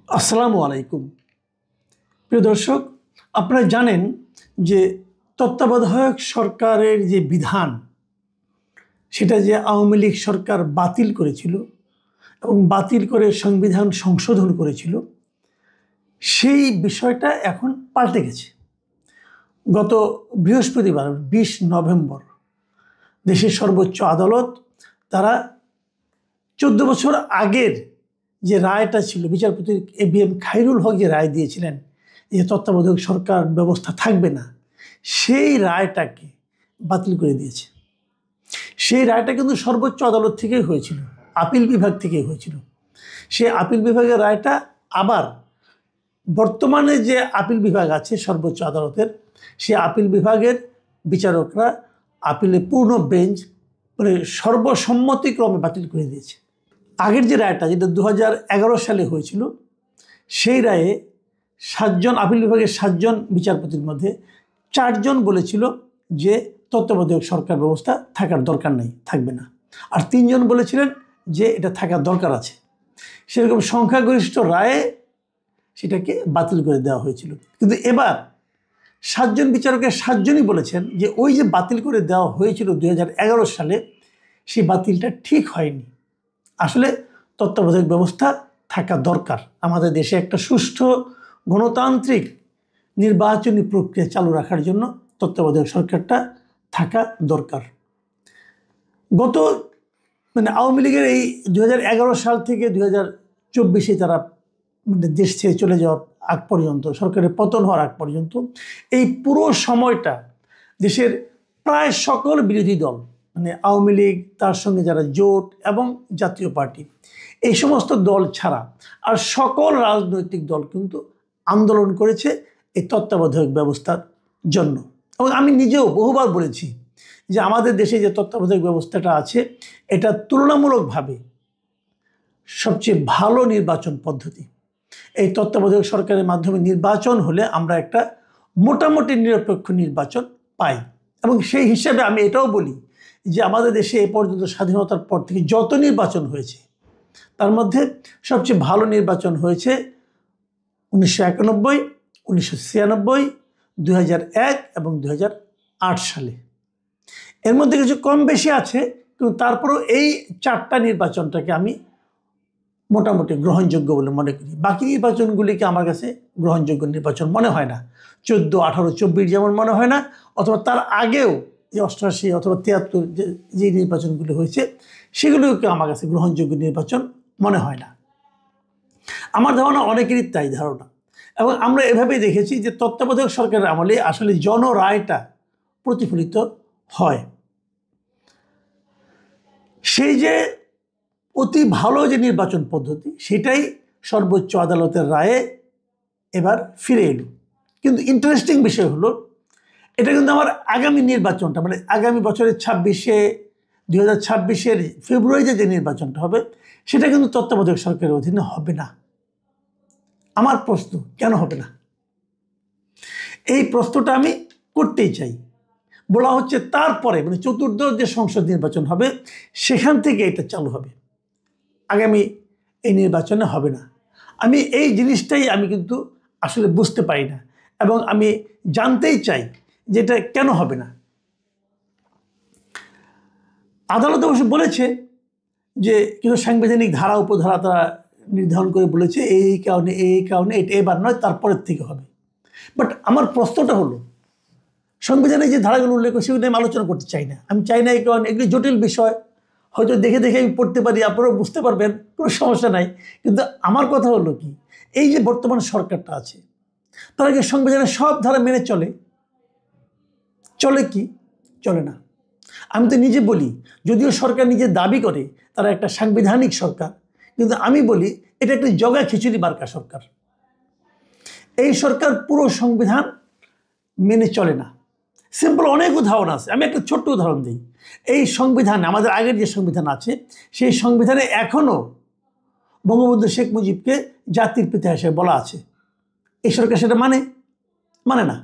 আসসালামু আলাইকুম। প্রিয় দর্শক, আপনারা জানেন যে তত্ত্বাবধায়ক সরকারের যে বিধান সেটা যে আওয়ামী লীগ সরকার বাতিল করেছিল এবং বাতিল করে সংবিধান সংশোধন করেছিল, সেই বিষয়টা এখন পাল্টে গেছে। গত বৃহস্পতিবার 20 নভেম্বর দেশের সর্বোচ্চ আদালত তারা 14 বছর আগের যে রায়টা ছিল, বিচারপতি ABM খায়রুল হক যে রায় দিয়েছিলেন যে তত্ত্বাবধায়ক সরকার ব্যবস্থা থাকবে না, সেই রায়টাকে বাতিল করে দিয়েছে। সেই রায়টা কিন্তু সর্বোচ্চ আদালত থেকেই হয়েছিল, আপিল বিভাগ থেকেই হয়েছিল। সেই আপিল বিভাগের রায়টা আবার বর্তমানে যে আপিল বিভাগ আছে সর্বোচ্চ আদালতের, সেই আপিল বিভাগের বিচারকরা আপিলে পূর্ণ বেঞ্চ মানে সর্বসম্মতিক্রমে বাতিল করে দিয়েছে। আগের যে রায়টা, যেটা 2011 সালে হয়েছিল, সেই রায়ে 7 জন আপিল বিভাগের 7 জন বিচারপতির মধ্যে 4 জন বলেছিল যে তত্ত্বাবধায়ক সরকার ব্যবস্থা থাকার দরকার নেই, থাকবে না। আর 3 জন বলেছিলেন যে এটা থাকার দরকার আছে। সেরকম সংখ্যাগরিষ্ঠ রায়ে সেটাকে বাতিল করে দেওয়া হয়েছিল। কিন্তু এবার 7 জন বিচারকের 7 জনই বলেছেন যে ওই যে বাতিল করে দেওয়া হয়েছিল 2011 সালে, সেই বাতিলটা ঠিক হয়নি। আসলে তত্ত্বাবধায়ক ব্যবস্থা থাকা দরকার। আমাদের দেশে একটা সুষ্ঠু গণতান্ত্রিক নির্বাচনী প্রক্রিয়া চালু রাখার জন্য তত্ত্বাবধায়ক সরকারটা থাকা দরকার। গত আওয়ামী লীগের এই 2011 সাল থেকে 2024-এ তারা দেশ ছেড়ে চলে যাওয়ার আগ পর্যন্ত, সরকারের পতন হওয়ার আগ পর্যন্ত, এই পুরো সময়টা দেশের প্রায় সকল বিরোধী দল, আওয়ামী লীগ, তার সঙ্গে যারা জোট এবং জাতীয় পার্টি, এই সমস্ত দল ছাড়া আর সকল রাজনৈতিক দল কিন্তু আন্দোলন করেছে এই তত্ত্বাবধায়ক ব্যবস্থার জন্য। এবং আমি নিজেও বহুবার বলেছি যে আমাদের দেশে যে তত্ত্বাবধায়ক ব্যবস্থাটা আছে, এটা তুলনামূলকভাবে সবচেয়ে ভালো নির্বাচন পদ্ধতি। এই তত্ত্বাবধায়ক সরকারের মাধ্যমে নির্বাচন হলে আমরা একটা মোটামুটি নিরপেক্ষ নির্বাচন পাই। এবং সেই হিসেবে আমি এটাও বলি যে আমাদের দেশে এ পর্যন্ত স্বাধীনতার পর থেকে যত নির্বাচন হয়েছে, তার মধ্যে সবচেয়ে ভালো নির্বাচন হয়েছে 1991, 1996, 2001 এবং 2008 সালে। এর মধ্যে কিছু কম বেশি আছে, কিন্তু তারপরেও এই 4টা নির্বাচনটাকে আমি মোটামুটি গ্রহণযোগ্য বলে মনে করি। বাকি নির্বাচনগুলিকে আমার কাছে গ্রহণযোগ্য নির্বাচন মনে হয় না। 14, 18, 24 যেমন মনে হয় না, অথবা তার আগেও যে 88 অথবা 73 যে নির্বাচনগুলি হয়েছে, সেগুলোকে আমার কাছে গ্রহণযোগ্য নির্বাচন মনে হয় না। আমার ধারণা অনেকেরই তাই ধারণা। এবং আমরা এভাবেই দেখেছি যে তত্ত্বাবধায়ক সরকারের আমলে আসলে জনরায়টা প্রতিফলিত হয়। সেই যে অতি ভালো যে নির্বাচন পদ্ধতি, সেটাই সর্বোচ্চ আদালতের রায়ে এবার ফিরে এলো। কিন্তু ইন্টারেস্টিং বিষয় হলো, এটা কিন্তু আমার আগামী নির্বাচনটা, আগামী বছরের 2026-এর ফেব্রুয়ারিতে যে নির্বাচনটা হবে, সেটা কিন্তু তত্ত্বাবধায়ক সরকারের অধীনে হবে না। আমার প্রশ্ন, কেন হবে না? এই প্রশ্নটা আমি করতেই চাই। বলা হচ্ছে তারপরে চতুর্দশ যে সংসদ নির্বাচন হবে, সেখান থেকে এটা চালু হবে, আগামী এই নির্বাচনে হবে না। আমি এই জিনিসটাই আমি কিন্তু আসলে বুঝতে পারি না, এবং আমি জানতেই চাই যে এটা কেন হবে না। আদালত অবশ্য বলেছে যে কিছু সাংবিধানিক ধারা উপধারা তারা নির্ধারণ করে বলেছে এই কারণে এটা এবার নয়, তারপরের থেকে হবে। বাট আমার প্রশ্নটা হলো, সংবিধানে যে ধারাগুলো উল্লেখ করে সেগুলো আমি আলোচনা করতে চাই না। আমি চাই না এই কারণে, এগুলি জটিল বিষয়, হয়তো দেখে দেখে আমি পড়তে পারি, আপনারাও বুঝতে পারবেন, কোনো সমস্যা নাই। কিন্তু আমার কথা হলো কি, এই যে বর্তমান সরকারটা আছে, তারা কি সংবিধানের সব ধারা মেনে চলে কি? চলে না। আমি তো নিজে বলি, যদিও সরকার নিজে দাবি করে তারা একটা সাংবিধানিক সরকার, কিন্তু আমি বলি এটা একটা জগা খিচুড়ি মার্কা সরকার। এই সরকার পুরো সংবিধান মেনে চলে না। সিম্পল অনেক উদাহরণ আছে, আমি একটা ছোট্ট উদাহরণ দিই। এই সংবিধান, আমাদের আগের যে সংবিধান আছে, সেই সংবিধানে এখনও বঙ্গবন্ধু শেখ মুজিবকে জাতির পিতা হিসেবে বলা আছে। এই সরকার সেটা মানে না।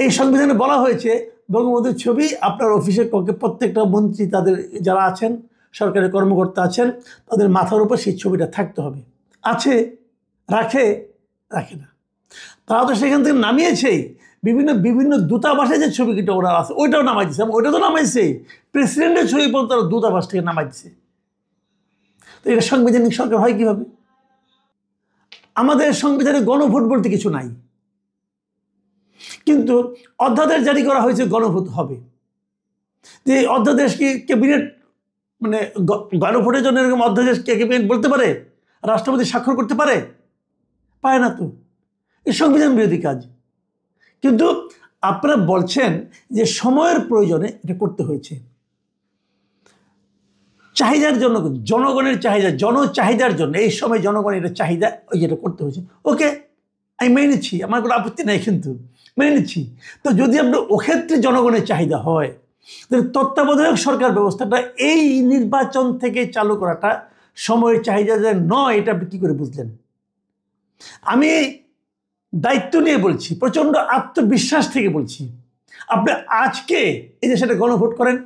এই সংবিধানে বলা হয়েছে বঙ্গবন্ধুর ছবি আপনার অফিসের প্রত্যেকটা মন্ত্রী, তাদের যারা আছেন, সরকারি কর্মকর্তা আছেন, তাদের মাথার উপর সেই ছবিটা থাকতে হবে। আছে, রাখে? রাখে না। তারা তো সেখান থেকে নামিয়েছেই। বিভিন্ন বিভিন্ন দূতাবাসে যে ছবিটা ওরা আছে ওইটাও নামাই দিচ্ছে, ওইটা তো নামাইছে, প্রেসিডেন্টের ছবি পর্যন্ত তারা দূতাবাস থেকে নামাই দিচ্ছে। তো এটা সাংবিধানিক সরকার হয় কিভাবে? আমাদের সংবিধানে গণভোট বলতে কিছু নাই, কিন্তু অধ্যাদেশ জারি করা হয়েছে গণভোট হবে। যে অধ্যাদেশ কি ক্যাবিনেট, মানে গণভোটের জন্য এরকম অধ্যাদেশ ক্যাবিনেট বলতে পারে? রাষ্ট্রপতি স্বাক্ষর করতে পারে? পায় না তো। এই সংবিধান বিরোধী কাজ। কিন্তু আপনারা বলছেন যে সময়ের প্রয়োজনে এটা করতে হয়েছে, চাহিদার জন্য, জনগণের চাহিদা, জনচাহিদার জন্য এই সময় জনগণের এটা চাহিদা, ওই যেটা করতে হয়েছে। ওকে, আমি মেনে নিচ্ছি, আমার কোনো আপত্তি নেই, কিন্তু মেনে নিচ্ছি। তো যদি আপনার ওক্ষেত্রে জনগণের চাহিদা হয়, তাহলে তত্ত্বাবধায়ক সরকার ব্যবস্থাটা এই নির্বাচন থেকে চালু করাটা সময়ের চাহিদা যে নয়, এটা আপনি কী করে বুঝলেন? আমি দায়িত্ব নিয়ে বলছি, প্রচণ্ড আত্মবিশ্বাস থেকে বলছি, আপনি আজকে এই যে সেটা গণভোট করেন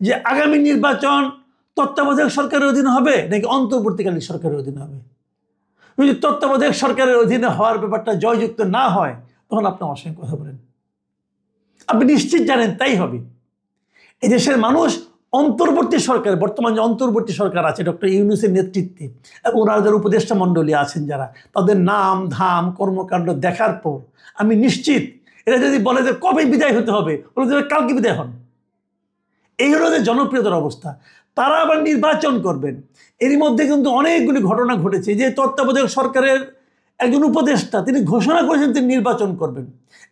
যে আগামী নির্বাচন তত্ত্বাবধায়ক সরকারের অধীনে হবে নাকি অন্তর্বর্তীকালীন সরকারের অধীনে হবে। যদি তত্ত্বাবধায়ক সরকারের অধীনে হওয়ার ব্যাপারটা জয়যুক্ত না হয়, তখন আপনি আমার সঙ্গে কথা বলেন। আপনি নিশ্চিত জানেন তাই হবে। এই দেশের মানুষ অন্তর্বর্তী সরকার, বর্তমান যে অন্তর্বর্তী সরকার আছে ডক্টর ইউনূসের নেতৃত্বে, এবং ওনার যারা উপদেষ্টা মণ্ডলী আছেন যারা, তাদের নাম ধাম কর্মকাণ্ড দেখার পর আমি নিশ্চিত, এরা যদি বলে যে কবে বিদায় হতে হবে, বলে যে কালকে বিদায় হন। এই হলো যে জনপ্রিয়তার অবস্থা। তারা আবার নির্বাচন করবেন। এরই মধ্যে কিন্তু অনেকগুলি ঘটনা ঘটেছে যে তত্ত্বাবধায়ক সরকারের একজন উপদেষ্টা তিনি ঘোষণা করেছেন তিনি নির্বাচন করবেন,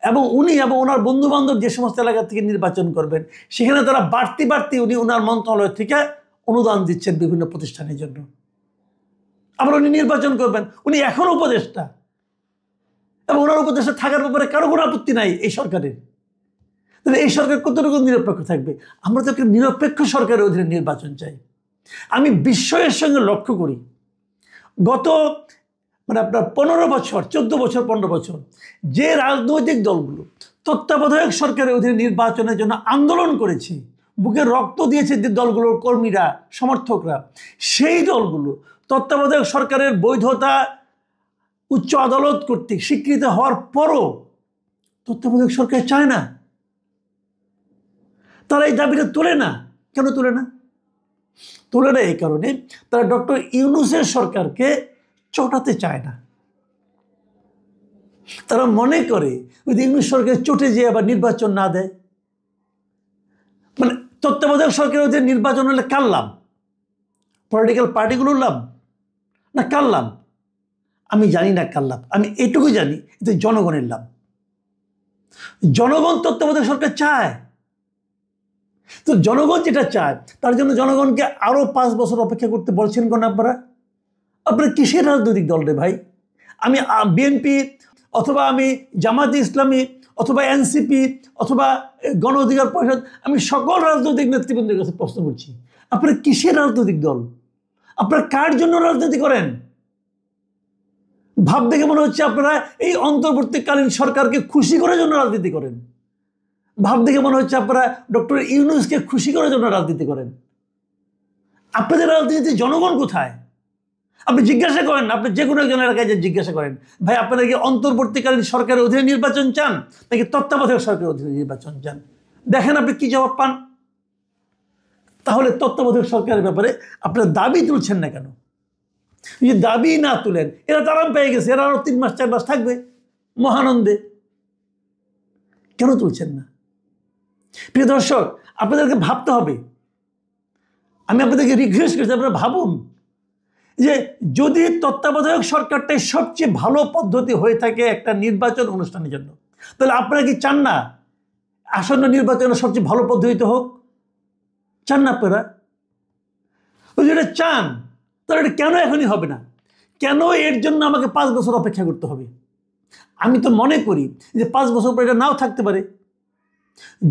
এবং উনি এবং ওনার বন্ধুবান্ধব যে সমস্ত এলাকা থেকে নির্বাচন করবেন, সেখানে তারা বাড়তি বাড়তি উনি ওনার মন্ত্রণালয় থেকে অনুদান দিচ্ছেন বিভিন্ন প্রতিষ্ঠানের জন্য। আবার উনি নির্বাচন করবেন, উনি এখনও উপদেষ্টা, এবং ওনার উপদেষ্টা থাকার ব্যাপারে কারো কোনো আপত্তি নাই এই সরকারের। তাহলে এই সরকার কতটুকু নিরপেক্ষ থাকবে? আমরা তো একটা নিরপেক্ষ সরকারের অধীনে নির্বাচন চাই। আমি বিস্ময়ের সঙ্গে লক্ষ্য করি, গত আপনার 15 বছর, 14 বছর, 15 বছর যে রাজনৈতিক দলগুলো তত্ত্বাবধায়ক সরকারের অধীনে নির্বাচনের জন্য আন্দোলন করেছে, বুকে রক্ত দিয়েছে যে দলগুলোর কর্মীরা, সমর্থকরা, সেই দলগুলো তত্ত্বাবধায়ক সরকারের বৈধতা উচ্চ আদালত কর্তৃক স্বীকৃত হওয়ার পরও তত্ত্বাবধায়ক সরকার চায় না। তারা এই দাবিটা তোলে না। কেন তোলে না? তোলে না এই কারণে তারা ডক্টর ইউনূসের সরকারকে চটাতে চায় না। তারা মনে করে যদি ইউনূস সরকার চটে যেয়ে আবার নির্বাচন না দেয়, মানে তত্ত্বাবধায়ক সরকারের যে নির্বাচন হলে কার লাভ? পলিটিক্যাল পার্টিগুলোর লাভ না কার লাভ? আমি জানি না কার লাভ। আমি এটুকু জানি যে জনগণের লাভ। জনগণ তত্ত্বাবধায়ক সরকার চায়। তো জনগণ যেটা চায় তার জন্য জনগণকে আরো 5 বছর অপেক্ষা করতে বলছেন কেন আপনারা? আপনারা কিসের রাজনৈতিক দল রে ভাই? আমি বিএনপি অথবা আমি জামায়াতে ইসলামী অথবা এনসিপি অথবা গণ অধিকার পরিষদ, আমি সকল রাজনৈতিক নেতৃবৃন্দের কাছে প্রশ্ন করছি, আপনারা কিসের রাজনৈতিক দল? আপনারা কার জন্য রাজনীতি করেন? ভাব দেখে মনে হচ্ছে আপনারা এই অন্তর্বর্তীকালীন সরকারকে খুশি করার জন্য রাজনীতি করেন। ভাব দেখে মনে হচ্ছে আপনারা ডক্টর ইউনূসকে খুশি করার জন্য রাজনীতি করেন। আপনাদের রাজনীতিতে জনগণ কোথায়? আপনি জিজ্ঞাসা করেন, আপনি যে কোনো একজন এলাকায় যে জিজ্ঞাসা করেন, ভাই আপনারা কি অন্তর্বর্তীকালীন সরকারের অধীনে নির্বাচন চান নাকি তত্ত্বাবধায়ক সরকারের অধীনে নির্বাচন চান? দেখেন আপনি কি জবাব পান। তাহলে তত্ত্বাবধায়ক সরকারের ব্যাপারে আপনারা দাবি তুলছেন না কেন? যদি দাবি না তুলেন, এরা তো আরাম পেয়ে গেছে, এরা আরো 3 মাস 4 মাস থাকবে মহানন্দে, কেন তুলছেন না? প্রিয় দর্শক, আপনাদেরকে ভাবতে হবে। আমি আপনাদেরকে রিকোয়েস্ট করছি, আপনারা ভাবুন যে যদি তত্ত্বাবধায়ক সরকারটাই সবচেয়ে ভালো পদ্ধতি হয়ে থাকে একটা নির্বাচন অনুষ্ঠানের জন্য, তাহলে আপনারা কি চান না আসন্ন নির্বাচনের সবচেয়ে ভালো পদ্ধতি হোক? চান না আপনারা? ওই যেটা চান, তাহলে এটা কেন এখনই হবে না? কেন এর জন্য আমাকে 5 বছর অপেক্ষা করতে হবে? আমি তো মনে করি যে 5 বছর পর এটা নাও থাকতে পারে।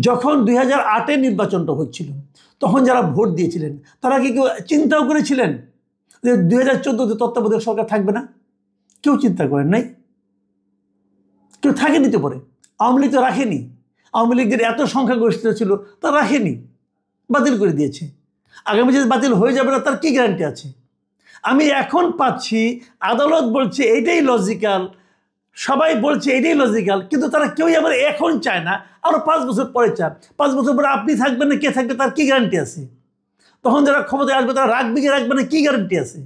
যখন 2008-এ নির্বাচনটা হচ্ছিল, তখন যারা ভোট দিয়েছিলেন তারা কি কেউ চিন্তাও করেছিলেন যে 2014-তে তত্ত্বাবধায়ক সরকার থাকবে না? কেউ চিন্তা করেন নাই। কেউ থাকেনি তো পরে। আওয়ামী লীগ তো রাখেনি। আওয়ামী লীগের এত সংখ্যাগরিষ্ঠ ছিল, তা রাখেনি, বাতিল করে দিয়েছে। আগামী যে বাতিল হয়ে যাবে না তার কি গ্যারান্টি আছে? আমি এখন পাচ্ছি, আদালত বলছে এইটাই লজিক্যাল, সবাই বলছে এটাই লজিক্যাল, কিন্তু তারা কেউই আবার এখন চায় না, আরও 5 বছর পরে চান। 5 বছর পরে আপনি থাকবেন না কে থাকবে তার কি গ্যারান্টি আছে? তখন যারা ক্ষমতায় আসবে তারা রাখবে কি রাখবে না কি গ্যারান্টি আছে?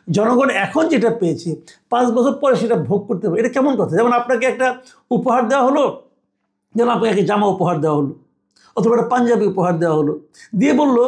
জনগণ এখন যেটা পেয়েছে 5 বছর পরে সেটা ভোগ করতে হবে, এটা কেমন কথা? যেমন আপনাকে একটা উপহার দেওয়া হলো, যেমন আপনাকে একটা জামা উপহার দেওয়া হলো, অথবা একটা পাঞ্জাবি উপহার দেওয়া হলো, দিয়ে বললো